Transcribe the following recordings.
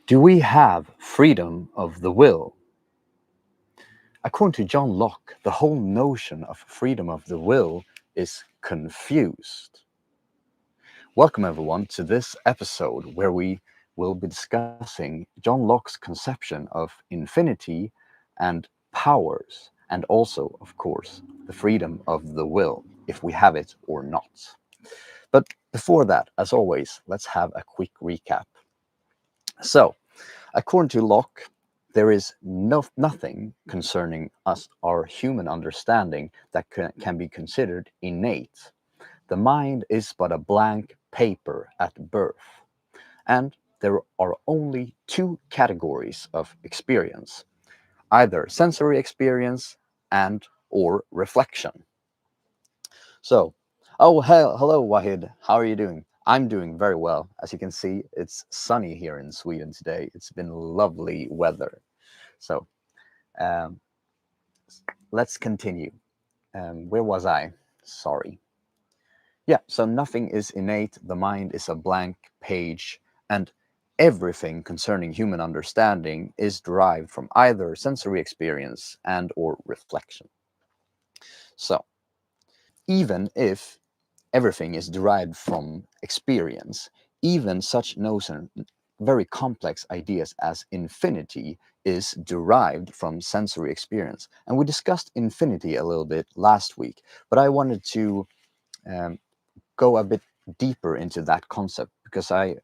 Do we have freedom of the will? According to John Locke, the whole notion of freedom of the will is confused. Welcome everyone to this episode where we will be discussing John Locke's conception of infinity and powers, and also, of course, the freedom of the will, if we have it or not. But before that, as always, let's have a quick recap. So, according to Locke, there is nothing concerning us, our human understanding, that can be considered innate. The mind is but a blank paper at birth, and there are only two categories of experience, either sensory experience and or reflection. So, hello Wahid, how are you doing? I'm doing very well. As you can see, it's sunny here in Sweden today. It's been lovely weather. So, um, let's continue. Where was I? Sorry. Yeah, so nothing is innate, the mind is a blank page, and everything concerning human understanding is derived from either sensory experience and or reflection. So, even if everything is derived from experience, even such notion, very complex ideas as infinity is derived from sensory experience. And we discussed infinity a little bit last week, but I wanted to um, go a bit deeper into that concept because I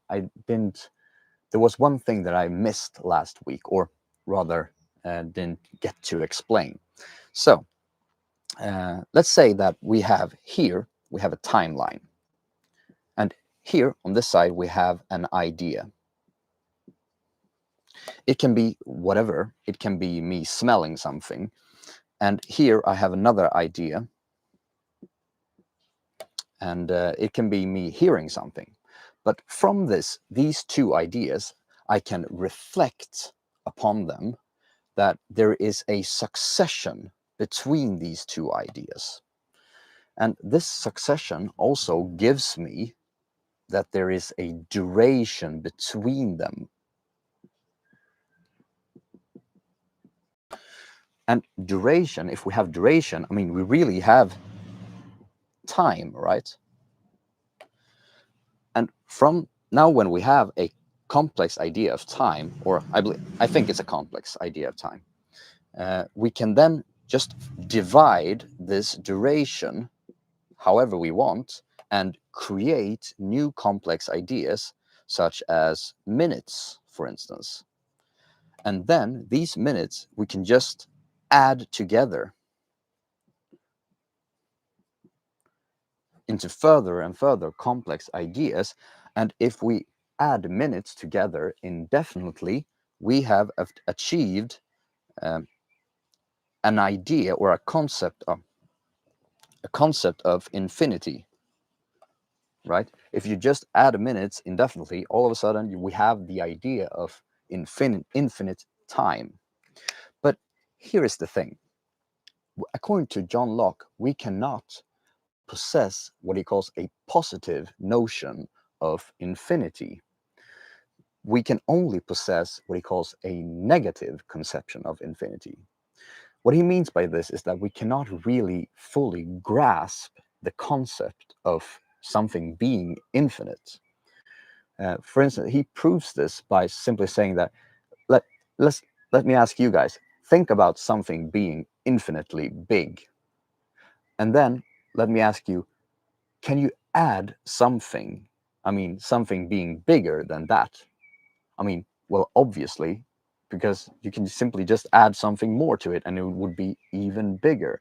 didn't, there was one thing that I missed last week, or rather didn't get to explain. So let's say that we have a timeline, and here on this side we have an idea. It can be whatever, it can be me smelling something, and here I have another idea, and it can be me hearing something. But from these two ideas, I can reflect upon them, that there is a succession between these two ideas. And this succession also gives me that there is a duration between them. And duration, if we have duration, I mean, we really have time, right? And from now, when we have a complex idea of time, or I think it's a complex idea of time, we can then just divide this duration however we want and create new complex ideas, such as minutes, for instance. And then these minutes we can just add together into further and further complex ideas. And if we add minutes together indefinitely, we have achieved um, an idea or a concept of infinity, right? If you just add minutes indefinitely, all of a sudden we have the idea of infinite time. But here is the thing. According to John Locke, we cannot possess what he calls a positive notion of infinity. We can only possess what he calls a negative conception of infinity. What he means by this is that we cannot really fully grasp the concept of something being infinite. For instance, he proves this by simply saying that, let, let's, let me ask you guys, think about something being infinitely big. And then let me ask you, can you add something? I mean, something being bigger than that? I mean, well, obviously, because you can simply just add something more to it and it would be even bigger.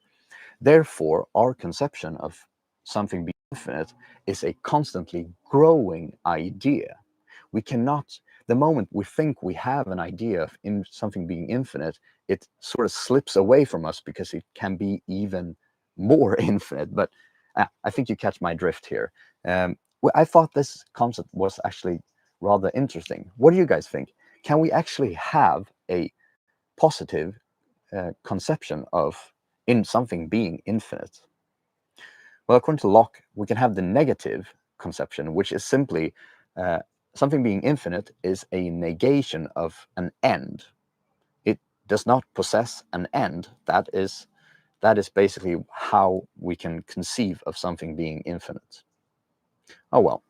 Therefore, our conception of something being infinite is a constantly growing idea. We cannot, the moment we think we have an idea of something being infinite, it sort of slips away from us because it can be even more infinite. But I think you catch my drift here. I thought this concept was actually rather interesting. What do you guys think? Can we actually have a positive conception of in something being infinite? Well, according to Locke, we can have the negative conception, which is simply something being infinite is a negation of an end. It does not possess an end. That is basically how we can conceive of something being infinite. Oh well.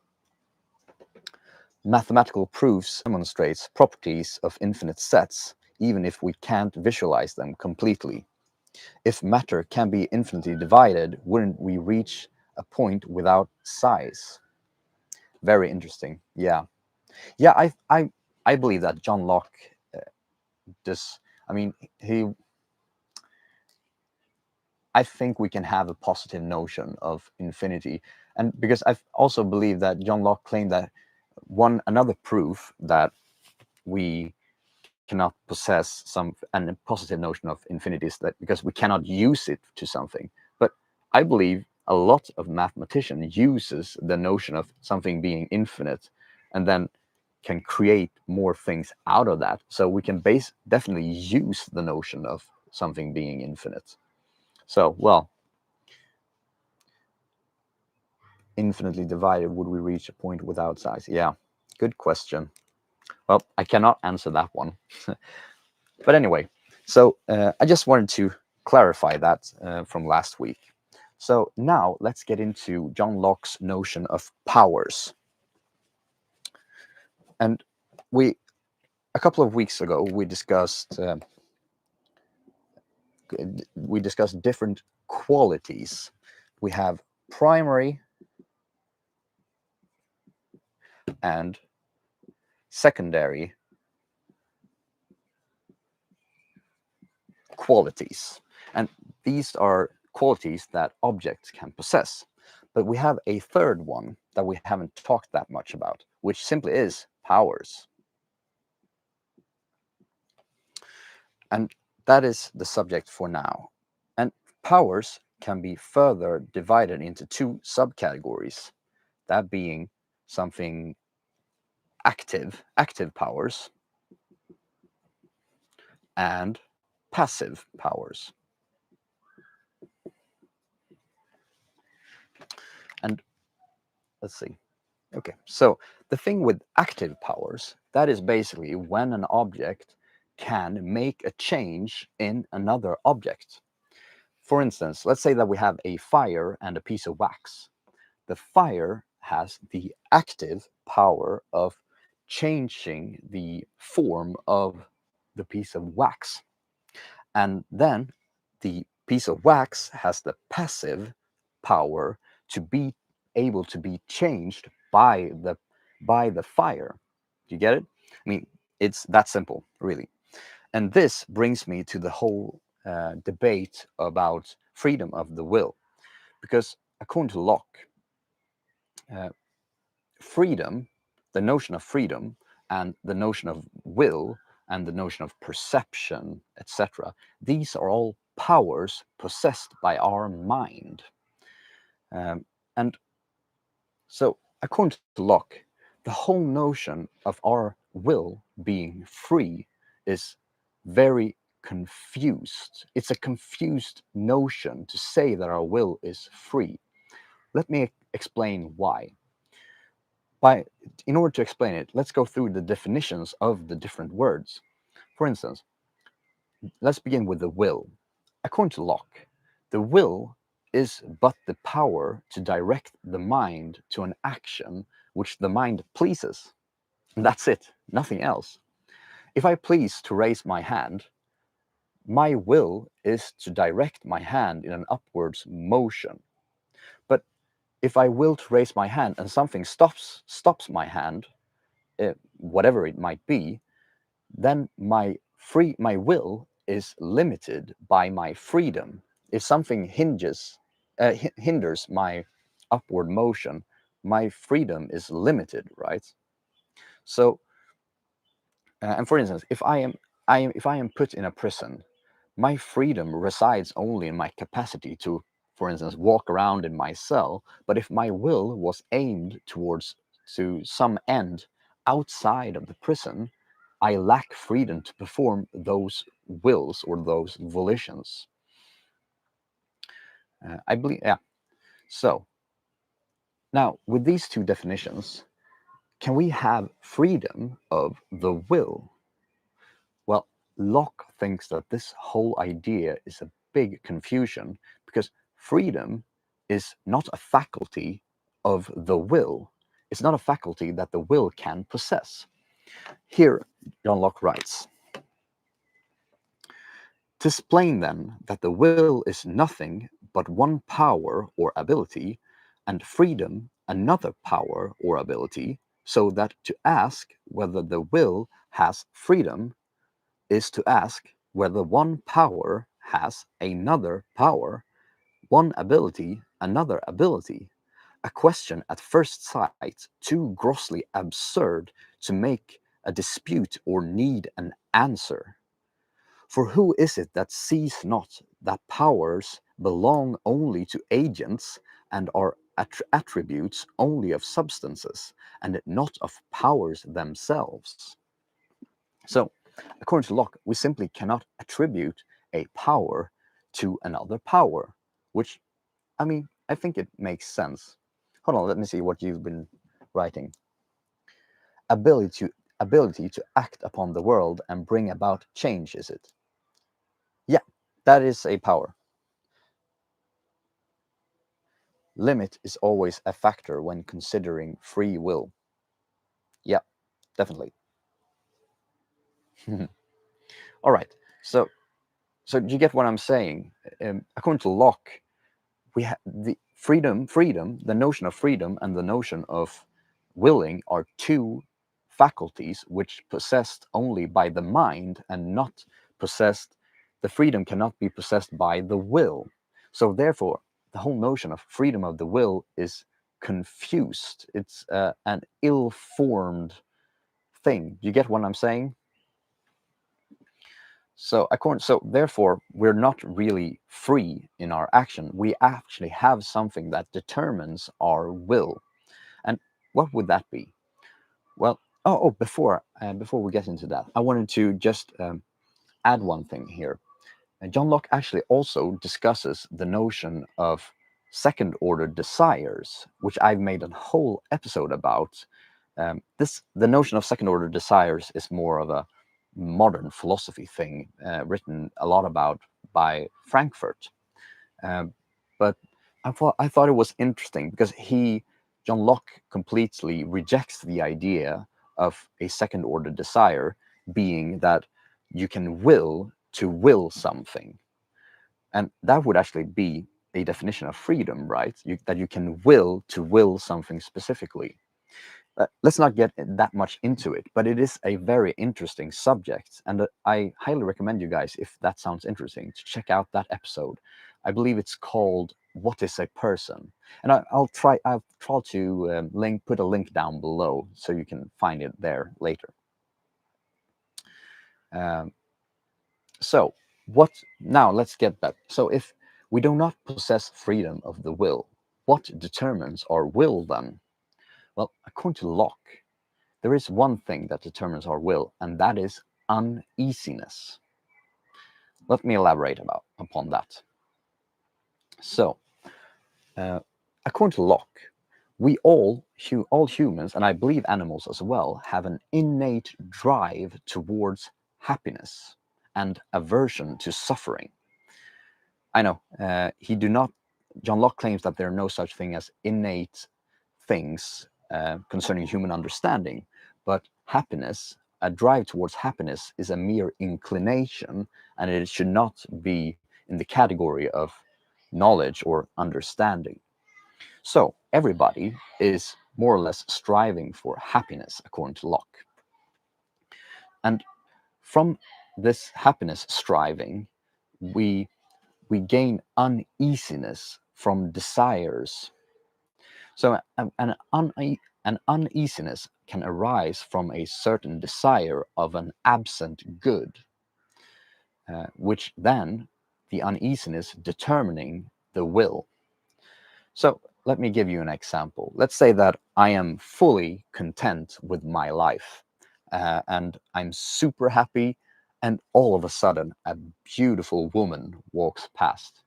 Mathematical proofs demonstrates properties of infinite sets, even if we can't visualize them completely. If matter can be infinitely divided, wouldn't we reach a point without size? Very interesting. Yeah. Yeah, I believe that John Locke does. I mean, I think we can have a positive notion of infinity, and because I also believe that John Locke claimed that another proof that we cannot possess a positive notion of infinity is that because we cannot use it to something. But I believe a lot of mathematicians uses the notion of something being infinite, and then can create more things out of that. So we can definitely use the notion of something being infinite. So, well, infinitely divided, would we reach a point without size? Yeah, good question. Well, I cannot answer that one. But anyway, so I just wanted to clarify that from last week. So now let's get into John Locke's notion of powers. And a couple of weeks ago, we discussed different qualities. We have primary and secondary qualities. And these are qualities that objects can possess. But we have a third one that we haven't talked that much about, which simply is powers. And that is the subject for now. And powers can be further divided into two subcategories, that being something active powers, and passive powers. And let's see. Okay, so the thing with active powers, that is basically when an object can make a change in another object. For instance, let's say that we have a fire and a piece of wax. The fire has the active power of changing the form of the piece of wax. And then the piece of wax has the passive power to be able to be changed by the fire. Do you get it? I mean, it's that simple, really. And this brings me to the whole debate about freedom of the will, because according to Locke, uh, freedom, the notion of freedom, and the notion of will, and the notion of perception, etc., these are all powers possessed by our mind. And so, according to Locke, the whole notion of our will being free is very confused. It's a confused notion to say that our will is free. Let me explain why. In order to explain it, let's go through the definitions of the different words. For instance, let's begin with the will. According to Locke, the will is but the power to direct the mind to an action which the mind pleases. And that's it, nothing else. If I please to raise my hand, my will is to direct my hand in an upwards motion. But if I will to raise my hand and something stops my hand, whatever it might be, then my will is limited by my freedom. If something hinders my upward motion, my freedom is limited, right? So, and for instance, if I am put in a prison, my freedom resides only in my capacity to, for instance, walk around in my cell. But if my will was aimed to some end outside of the prison, I lack freedom to perform those wills or those volitions. I believe, yeah. So now, with these two definitions, can we have freedom of the will? Well, Locke thinks that this whole idea is a big confusion because freedom is not a faculty of the will. It's not a faculty that the will can possess. Here, John Locke writes, "'Tis plain then that the will is nothing but one power or ability, and freedom another power or ability, so that to ask whether the will has freedom is to ask whether one power has another power, one ability another ability, a question at first sight too grossly absurd to make a dispute or need an answer. For who is it that sees not that powers belong only to agents and are attributes only of substances, and not of powers themselves?" So, according to Locke, we simply cannot attribute a power to another power, which, I mean, I think it makes sense. Hold on, let me see what you've been writing. Ability to act upon the world and bring about change, is it? Yeah, that is a power. Limit is always a factor when considering free will. Yeah, definitely. All right. So do you get what I'm saying? According to Locke, we have the freedom, the notion of freedom and the notion of willing are two faculties which possessed only by the mind and not possessed, the freedom cannot be possessed by the will. So therefore, the whole notion of freedom of the will is confused. It's an ill-formed thing. You get what I'm saying? So therefore, we're not really free in our action. We actually have something that determines our will. And what would that be? Well, before we get into that, I wanted to just add one thing here. John Locke actually also discusses the notion of second order desires, which I've made a whole episode about. The notion of second order desires is more of a modern philosophy thing, written a lot about by Frankfurt. Um, but I thought it was interesting because John Locke completely rejects the idea of a second order desire being that you can will to will something. And that would actually be a definition of freedom, right? That you can will to will something specifically. Let's not get that much into it, but it is a very interesting subject. And I highly recommend you guys, if that sounds interesting, to check out that episode. I believe it's called "What is a Person?" And I'll try to put a link down below so you can find it there later. Um, so now let's get back. So if we do not possess freedom of the will, what determines our will then? Well, according to Locke, there is one thing that determines our will, and that is uneasiness. Let me elaborate upon that. So, according to Locke, we all humans, and I believe animals as well, have an innate drive towards happiness and aversion to suffering. I know John Locke claims that there are no such thing as innate things concerning human understanding, but happiness, a drive towards happiness, is a mere inclination, and it should not be in the category of knowledge or understanding. So everybody is more or less striving for happiness, according to Locke. And from this happiness striving, we gain uneasiness from desires. So an uneasiness can arise from a certain desire of an absent good, which then the uneasiness determining the will. So let me give you an example. Let's say that I am fully content with my life, and I'm super happy, and all of a sudden a beautiful woman walks past.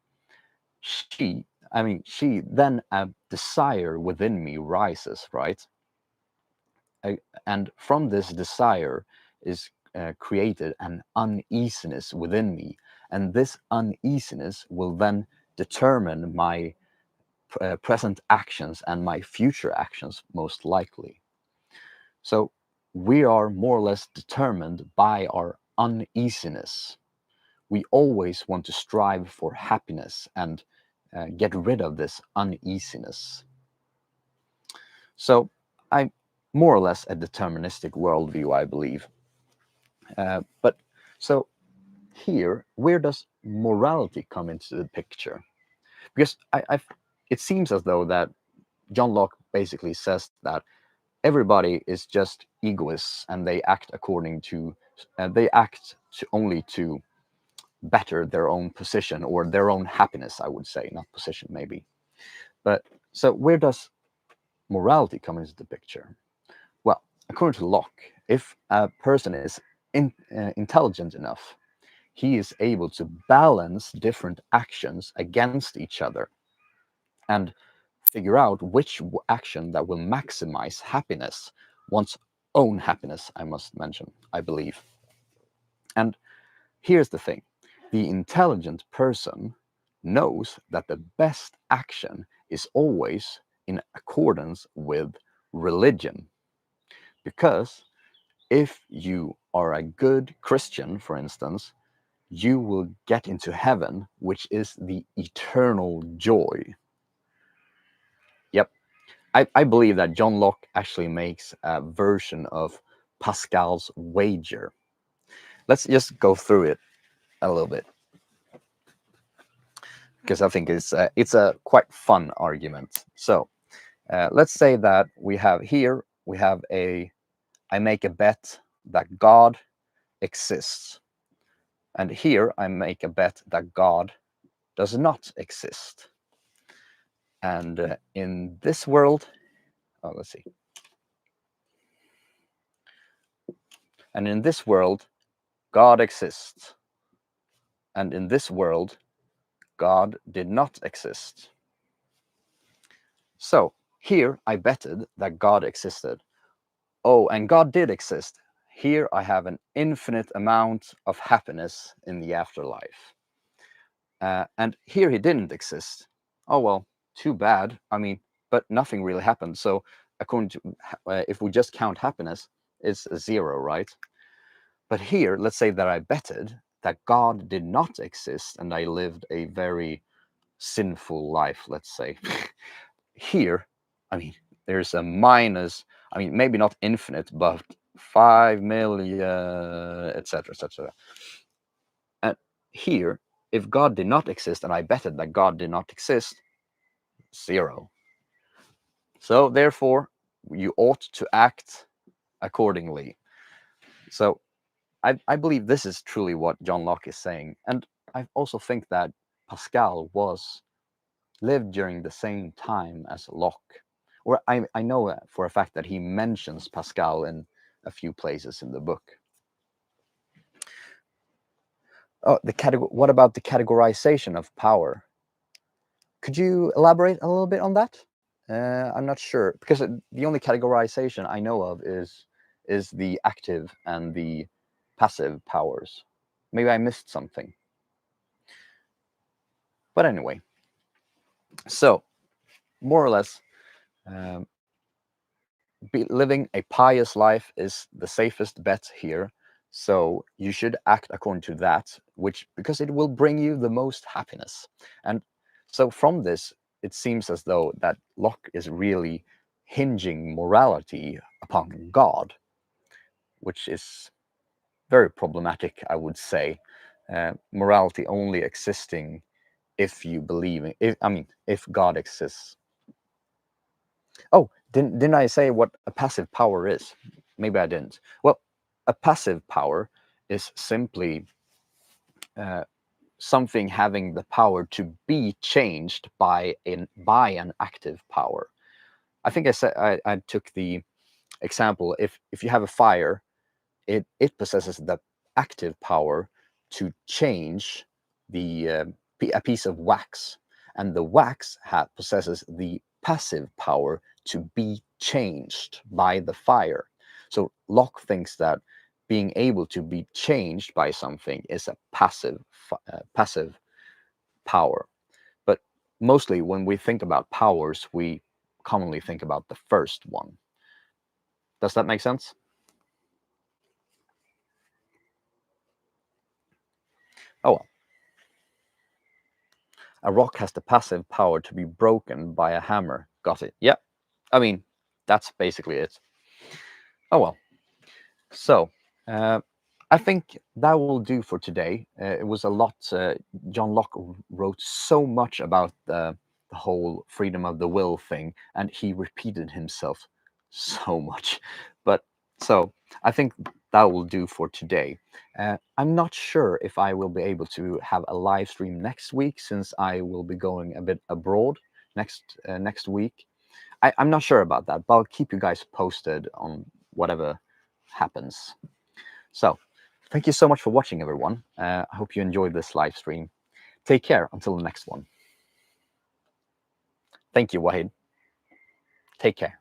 She then a desire within me rises, right? and from this desire is created an uneasiness within me, and this uneasiness will then determine my present actions and my future actions, most likely. So we are more or less determined by our uneasiness. We always want to strive for happiness and get rid of this uneasiness. So I'm more or less a deterministic worldview, I believe. But so here, where does morality come into the picture? Because it seems as though that John Locke basically says that everybody is just egoists and they act according to, only to better their own position or their own happiness, I would say, not position maybe. But so where does morality come into the picture? Well, according to Locke, if a person is intelligent enough, he is able to balance different actions against each other and figure out which action that will maximize happiness, one's own happiness, I must mention, I believe. And here's the thing. The intelligent person knows that the best action is always in accordance with religion. Because if you are a good Christian, for instance, you will get into heaven, which is the eternal joy. Yep, I believe that John Locke actually makes a version of Pascal's wager. Let's just go through it a little bit, because I think it's a quite fun argument. So let's say that we have I make a bet that God exists. And here I make a bet that God does not exist. And in this world, let's see. And in this world, God exists. And in this world, God did not exist. So here I betted that God existed. Oh, and God did exist. Here I have an infinite amount of happiness in the afterlife. And here he didn't exist. Oh, well, too bad. I mean, but nothing really happened. So according to, if we just count happiness, it's 0, right? But here, let's say that I betted that God did not exist and I lived a very sinful life, let's say. Here, I mean, there's a minus, I mean, maybe not infinite, but 5 million, etc., etc. And here, if God did not exist and I betted that God did not exist, 0. So therefore, you ought to act accordingly. So I believe this is truly what John Locke is saying. And I also think that Pascal lived during the same time as Locke. Or I know for a fact that he mentions Pascal in a few places in the book. Oh, what about the categorization of power? Could you elaborate a little bit on that? I'm not sure, because the only categorization I know of is the active and the passive powers. Maybe I missed something. But anyway, so more or less, living a pious life is the safest bet here. So you should act according to that, because it will bring you the most happiness. And so from this, it seems as though that Locke is really hinging morality upon God, which is very problematic, I would say. Morality only existing if you believe if God exists. Oh, didn't I say what a passive power is? Maybe I didn't. Well, a passive power is simply something having the power to be changed by an active power. I think I took the example, if you have a fire, it possesses the active power to change a piece of wax, and the wax possesses the passive power to be changed by the fire. So Locke thinks that being able to be changed by something is a passive power. But mostly when we think about powers, we commonly think about the first one. Does that make sense? Oh well. A rock has the passive power to be broken by a hammer. Got it. Yeah. I mean, that's basically it. Oh well. So, I think that will do for today. It was a lot. John Locke wrote so much about the whole freedom of the will thing, and he repeated himself so much. But so I think that will do for today. I'm not sure if I will be able to have a live stream next week, since I will be going a bit abroad next week. I'm not sure about that, but I'll keep you guys posted on whatever happens. So, thank you so much for watching, everyone. I hope you enjoyed this live stream. Take care until the next one. Thank you, Wahid. Take care.